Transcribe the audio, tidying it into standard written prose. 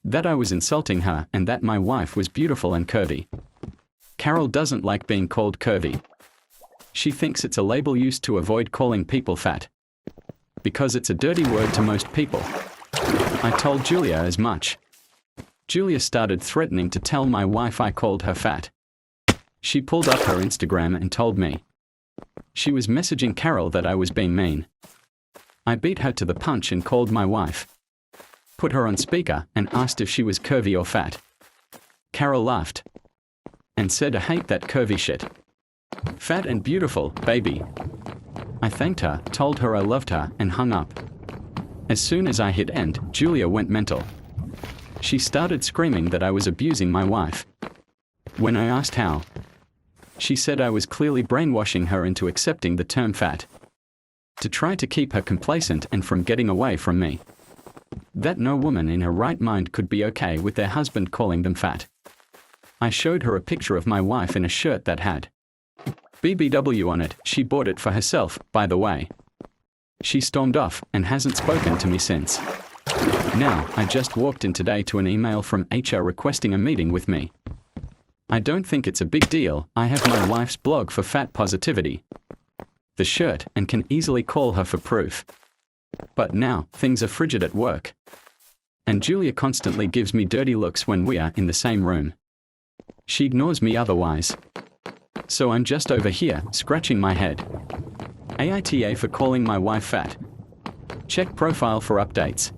That I was insulting her and that my wife was beautiful and curvy. Carol doesn't like being called curvy. She thinks it's a label used to avoid calling people fat, because it's a dirty word to most people. I told Julia as much. Julia started threatening to tell my wife I called her fat. She pulled up her Instagram and told me. She was messaging Carol that I was being mean. I beat her to the punch and called my wife, put her on speaker, and asked if she was curvy or fat. Carol laughed and said, "I hate that curvy shit. Fat and beautiful, baby." I thanked her, told her I loved her, and hung up. As soon as I hit end, Julia went mental. She started screaming that I was abusing my wife. When I asked how, she said I was clearly brainwashing her into accepting the term fat, to try to keep her complacent and from getting away from me. That no woman in her right mind could be okay with their husband calling them fat. I showed her a picture of my wife in a shirt that had BBW on it. She bought it for herself, by the way. She stormed off and hasn't spoken to me since. Now, I just walked in today to an email from HR requesting a meeting with me. I don't think it's a big deal. I have my wife's blog for fat positivity, the shirt, and can easily call her for proof. But now, things are frigid at work. And Julia constantly gives me dirty looks when we are in the same room. She ignores me otherwise. So I'm just over here, scratching my head. AITA for calling my wife fat. Check profile for updates.